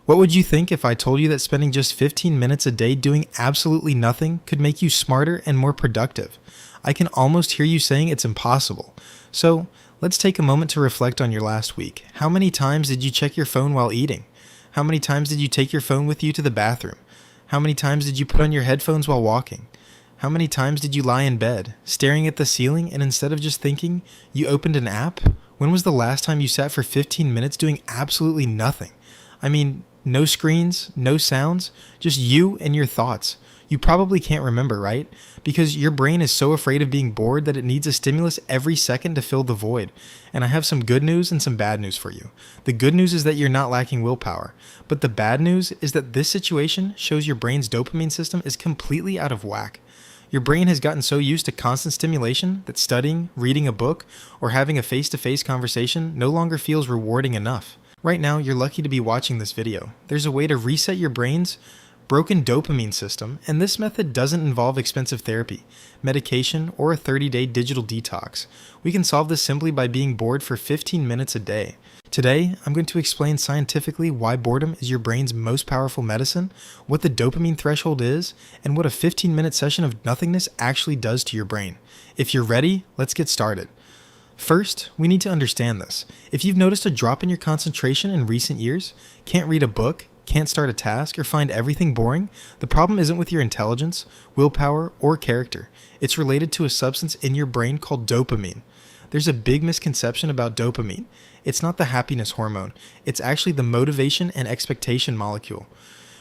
What would you think if I told you that spending just 15 minutes a day doing absolutely nothing could make you smarter and more productive? I can almost hear you saying it's impossible. So, let's take a moment to reflect on your last week. How many times did you check your phone while eating? How many times did you take your phone with you to the bathroom? How many times did you put on your headphones while walking? How many times did you lie in bed, staring at the ceiling, and instead of just thinking, you opened an app? When was the last time you sat for 15 minutes doing absolutely nothing? I mean, no screens, no sounds, just you and your thoughts. You probably can't remember, right? Because your brain is so afraid of being bored that it needs a stimulus every second to fill the void. And I have some good news and some bad news for you. The good news is that you're not lacking willpower. But the bad news is that this situation shows your brain's dopamine system is completely out of whack. Your brain has gotten so used to constant stimulation that studying, reading a book, or having a face-to-face conversation no longer feels rewarding enough. Right now, you're lucky to be watching this video. There's a way to reset your brain's broken dopamine system, and this method doesn't involve expensive therapy, medication, or a 30-day digital detox. We can solve this simply by being bored for 15 minutes a day. Today, I'm going to explain scientifically why boredom is your brain's most powerful medicine, what the dopamine threshold is, and what a 15-minute session of nothingness actually does to your brain. If you're ready, let's get started. First, we need to understand this. If you've noticed a drop in your concentration in recent years, can't read a book, can't start a task, or find everything boring, the problem isn't with your intelligence, willpower, or character. It's related to a substance in your brain called dopamine. There's a big misconception about dopamine. It's not the happiness hormone. It's actually the motivation and expectation molecule.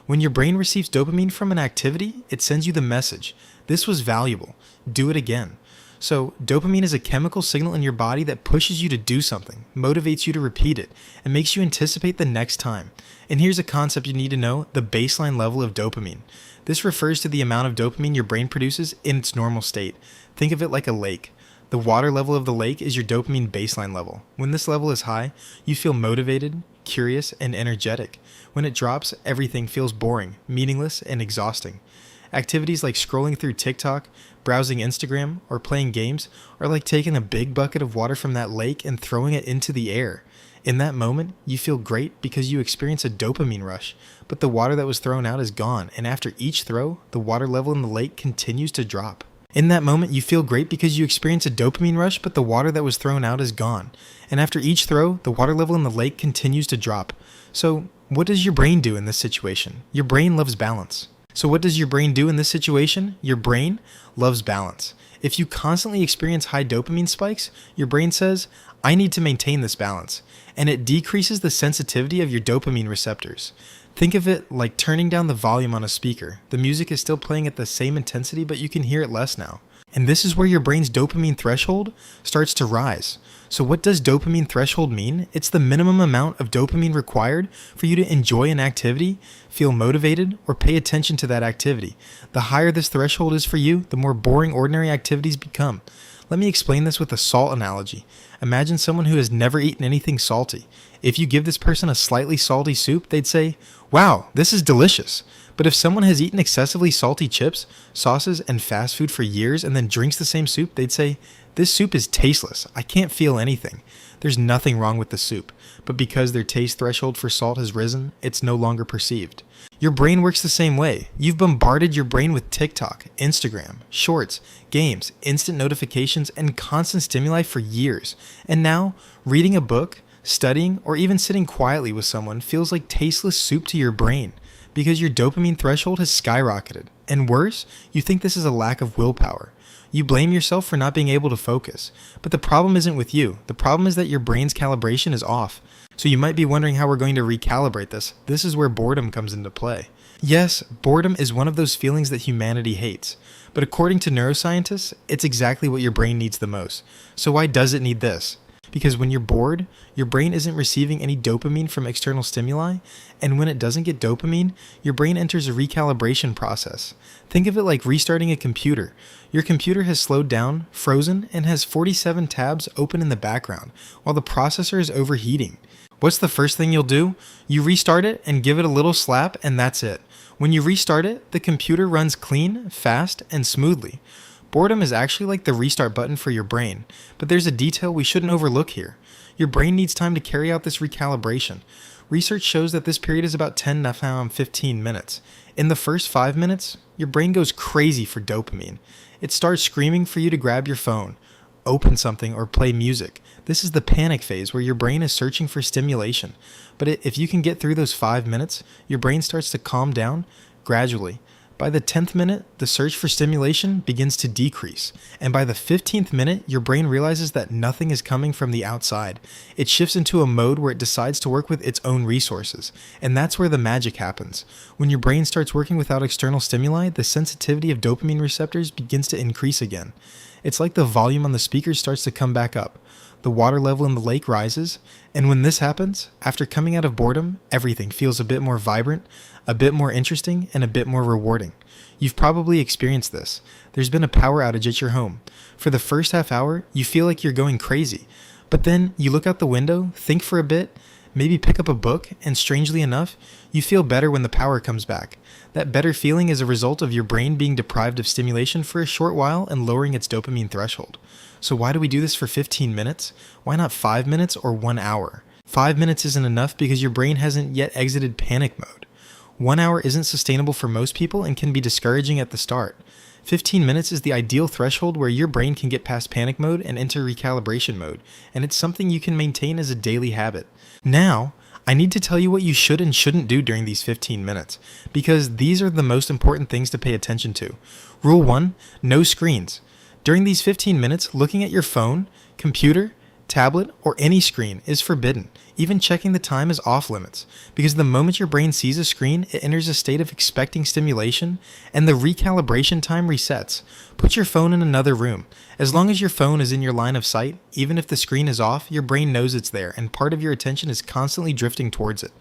When your brain receives dopamine from an activity, it sends you the message, "This was valuable. Do it again." So, dopamine is a chemical signal in your body that pushes you to do something, motivates you to repeat it, and makes you anticipate the next time. And here's a concept you need to know, the baseline level of dopamine. This refers to the amount of dopamine your brain produces in its normal state. Think of it like a lake. The water level of the lake is your dopamine baseline level. When this level is high, you feel motivated, curious, and energetic. When it drops, everything feels boring, meaningless, and exhausting. Activities like scrolling through TikTok, browsing Instagram, or playing games are like taking a big bucket of water from that lake and throwing it into the air. In that moment, you feel great because you experience a dopamine rush, but the water that was thrown out is gone, and after each throw, the water level in the lake continues to drop. In that moment, you feel great because you experience a dopamine rush, but the water that was thrown out is gone, and after each throw, the water level in the lake continues to drop. So, what does your brain do in this situation? Your brain loves balance. So what does your brain do in this situation? Your brain loves balance. If you constantly experience high dopamine spikes, your brain says, "I need to maintain this balance," and it decreases the sensitivity of your dopamine receptors. Think of it like turning down the volume on a speaker. The music is still playing at the same intensity, but you can hear it less now. And this is where your brain's dopamine threshold starts to rise. So what does dopamine threshold mean? It's the minimum amount of dopamine required for you to enjoy an activity, feel motivated, or pay attention to that activity. The higher this threshold is for you, the more boring ordinary activities become. Let me explain this with a salt analogy. Imagine someone who has never eaten anything salty. If you give this person a slightly salty soup, they'd say, "Wow, this is delicious." But if someone has eaten excessively salty chips, sauces, and fast food for years and then drinks the same soup, they'd say, "This soup is tasteless. I can't feel anything." There's nothing wrong with the soup, but because their taste threshold for salt has risen, it's no longer perceived. Your brain works the same way. You've bombarded your brain with TikTok, Instagram, shorts, games, instant notifications, and constant stimuli for years. And now, reading a book, studying, or even sitting quietly with someone feels like tasteless soup to your brain because your dopamine threshold has skyrocketed. And worse, you think this is a lack of willpower. You blame yourself for not being able to focus. But the problem isn't with you. The problem is that your brain's calibration is off. So you might be wondering how we're going to recalibrate this. This is where boredom comes into play. Yes, boredom is one of those feelings that humanity hates. But according to neuroscientists, it's exactly what your brain needs the most. So why does it need this? Because when you're bored, your brain isn't receiving any dopamine from external stimuli, and when it doesn't get dopamine, your brain enters a recalibration process. Think of it like restarting a computer. Your computer has slowed down, frozen, and has 47 tabs open in the background, while the processor is overheating. What's the first thing you'll do? You restart it and give it a little slap, and that's it. When you restart it, the computer runs clean, fast, and smoothly. Boredom is actually like the restart button for your brain, but there's a detail we shouldn't overlook here. Your brain needs time to carry out this recalibration. Research shows that this period is about 10 to 15 minutes. In the first 5 minutes, your brain goes crazy for dopamine. It starts screaming for you to grab your phone, open something, or play music. This is the panic phase where your brain is searching for stimulation. But if you can get through those 5 minutes, your brain starts to calm down gradually. By the 10th minute, the search for stimulation begins to decrease. And by the 15th minute, your brain realizes that nothing is coming from the outside. It shifts into a mode where it decides to work with its own resources. And that's where the magic happens. When your brain starts working without external stimuli, the sensitivity of dopamine receptors begins to increase again. It's like the volume on the speakers starts to come back up. The water level in the lake rises, and when this happens, after coming out of boredom, everything feels a bit more vibrant, a bit more interesting, and a bit more rewarding. You've probably experienced this. There's been a power outage at your home. For the first half hour, you feel like you're going crazy. But then you look out the window, think for a bit, maybe pick up a book, and strangely enough, you feel better when the power comes back. That better feeling is a result of your brain being deprived of stimulation for a short while and lowering its dopamine threshold. So why do we do this for 15 minutes? Why not 5 minutes or 1 hour? 5 minutes isn't enough because your brain hasn't yet exited panic mode. 1 hour isn't sustainable for most people and can be discouraging at the start. 15 minutes is the ideal threshold where your brain can get past panic mode and enter recalibration mode, and it's something you can maintain as a daily habit. Now, I need to tell you what you should and shouldn't do during these 15 minutes, because these are the most important things to pay attention to. Rule 1, no screens. During these 15 minutes, looking at your phone, computer, tablet, or any screen is forbidden. Even checking the time is off limits, because the moment your brain sees a screen, it enters a state of expecting stimulation, and the recalibration time resets. Put your phone in another room. As long as your phone is in your line of sight, even if the screen is off, your brain knows it's there, and part of your attention is constantly drifting towards it.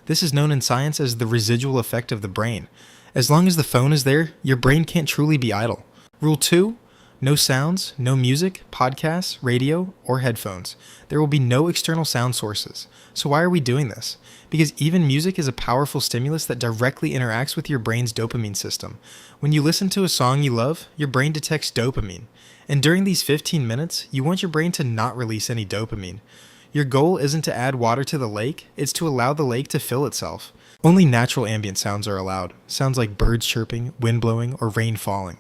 This is known in science as the residual effect of the brain. As long as the phone is there, your brain can't truly be idle. Rule 2. No sounds, no music, podcasts, radio, or headphones. There will be no external sound sources. So why are we doing this? Because even music is a powerful stimulus that directly interacts with your brain's dopamine system. When you listen to a song you love, your brain detects dopamine. And during these 15 minutes, you want your brain to not release any dopamine. Your goal isn't to add water to the lake, it's to allow the lake to fill itself. Only natural ambient sounds are allowed. Sounds like birds chirping, wind blowing, or rain falling.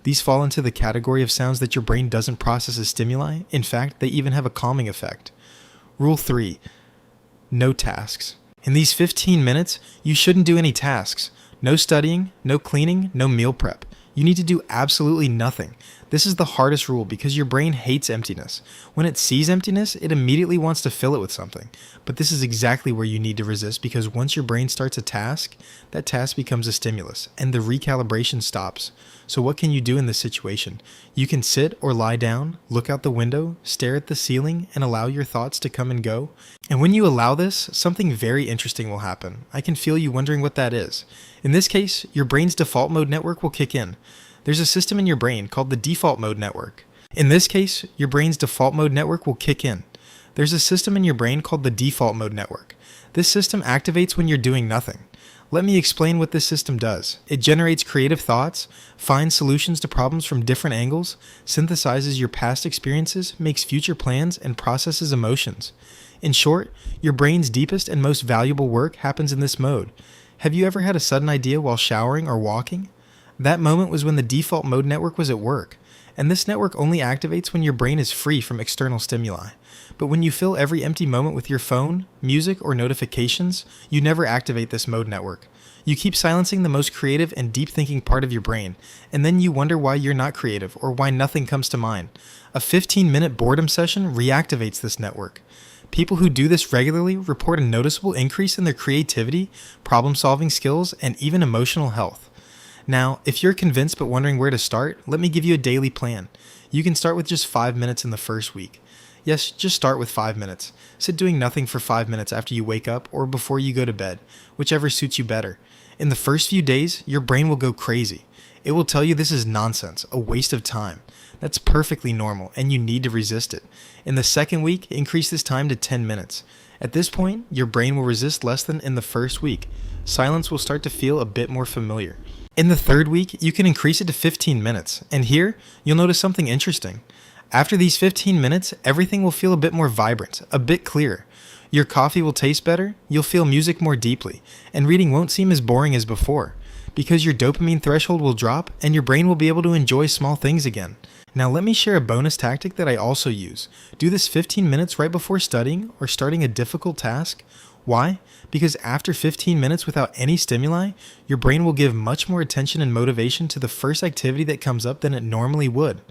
These fall into the category of sounds that your brain doesn't process as stimuli. In fact, they even have a calming effect. Rule 3. No tasks. In these 15 minutes, you shouldn't do any tasks. No studying, no cleaning, no meal prep. You need to do absolutely nothing. This is the hardest rule because your brain hates emptiness. When it sees emptiness, it immediately wants to fill it with something. But this is exactly where you need to resist, because once your brain starts a task, that task becomes a stimulus, and the recalibration stops. So what can you do in this situation? You can sit or lie down, look out the window, stare at the ceiling, and allow your thoughts to come and go. And when you allow this, something very interesting will happen. I can feel you wondering what that is. In this case, your brain's default mode network will kick in. There's a system in your brain called the default mode network. In this case, your brain's default mode network will kick in. There's a system in your brain called the default mode network. This system activates when you're doing nothing. Let me explain what this system does. It generates creative thoughts, finds solutions to problems from different angles, synthesizes your past experiences, makes future plans, and processes emotions. In short, your brain's deepest and most valuable work happens in this mode. Have you ever had a sudden idea while showering or walking? That moment was when the default mode network was at work, and this network only activates when your brain is free from external stimuli. But when you fill every empty moment with your phone, music, or notifications, you never activate this mode network. You keep silencing the most creative and deep thinking part of your brain, and then you wonder why you're not creative or why nothing comes to mind. A 15-minute boredom session reactivates this network. People who do this regularly report a noticeable increase in their creativity, problem-solving skills, and even emotional health. Now, if you're convinced but wondering where to start, let me give you a daily plan. You can start with just 5 minutes in the first week. Yes, just start with 5 minutes. Sit doing nothing for 5 minutes after you wake up or before you go to bed, whichever suits you better. In the first few days, your brain will go crazy. It will tell you this is nonsense, a waste of time. That's perfectly normal, and you need to resist it. In the second week, increase this time to 10 minutes. At this point, your brain will resist less than in the first week. Silence will start to feel a bit more familiar. In the third week, you can increase it to 15 minutes, and here, you'll notice something interesting. After these 15 minutes, everything will feel a bit more vibrant, a bit clearer. Your coffee will taste better, you'll feel music more deeply, and reading won't seem as boring as before, because your dopamine threshold will drop and your brain will be able to enjoy small things again. Now let me share a bonus tactic that I also use. Do this 15 minutes right before studying or starting a difficult task. Why? Because after 15 minutes without any stimuli, your brain will give much more attention and motivation to the first activity that comes up than it normally would.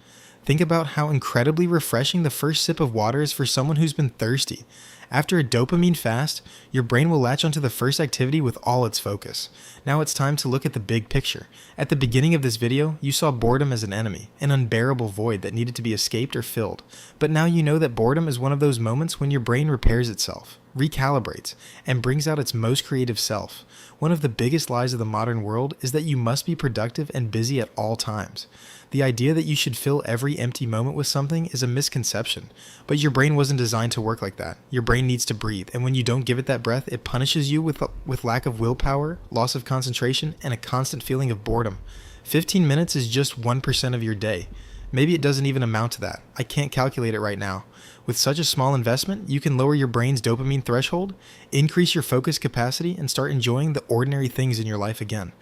Think about how incredibly refreshing the first sip of water is for someone who's been thirsty. After a dopamine fast, your brain will latch onto the first activity with all its focus. Now it's time to look at the big picture. At the beginning of this video, you saw boredom as an enemy, an unbearable void that needed to be escaped or filled. But now you know that boredom is one of those moments when your brain repairs itself, recalibrates, and brings out its most creative self. One of the biggest lies of the modern world is that you must be productive and busy at all times. The idea that you should fill every empty moment with something is a misconception, but your brain wasn't designed to work like that. Your brain needs to breathe, and when you don't give it that breath, it punishes you with lack of willpower, loss of concentration, and a constant feeling of boredom. 15 minutes is just 1% of your day. Maybe it doesn't even amount to that. I can't calculate it right now. With such a small investment, you can lower your brain's dopamine threshold, increase your focus capacity, and start enjoying the ordinary things in your life again.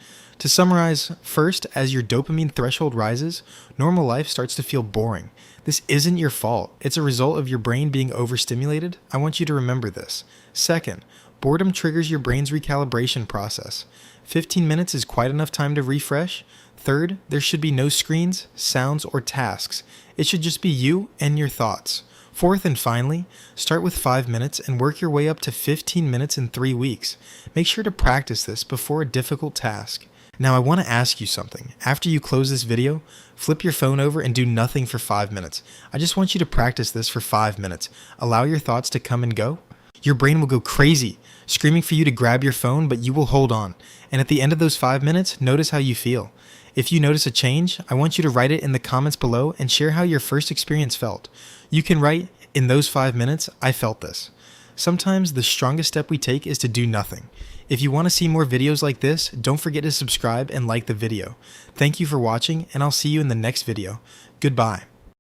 To summarize, first, as your dopamine threshold rises, normal life starts to feel boring. This isn't your fault. It's a result of your brain being overstimulated. I want you to remember this. Second, boredom triggers your brain's recalibration process. 15 minutes is quite enough time to refresh. Third, there should be no screens, sounds, or tasks. It should just be you and your thoughts. Fourth and finally, start with 5 minutes and work your way up to 15 minutes in 3 weeks. Make sure to practice this before a difficult task. Now I want to ask you something. After you close this video, flip your phone over and do nothing for 5 minutes. I just want you to practice this for 5 minutes. Allow your thoughts to come and go. Your brain will go crazy, screaming for you to grab your phone, but you will hold on. And at the end of those 5 minutes, notice how you feel. If you notice a change, I want you to write it in the comments below and share how your first experience felt. You can write, "In those 5 minutes, I felt this." Sometimes the strongest step we take is to do nothing. If you want to see more videos like this, don't forget to subscribe and like the video. Thank you for watching, and I'll see you in the next video. Goodbye.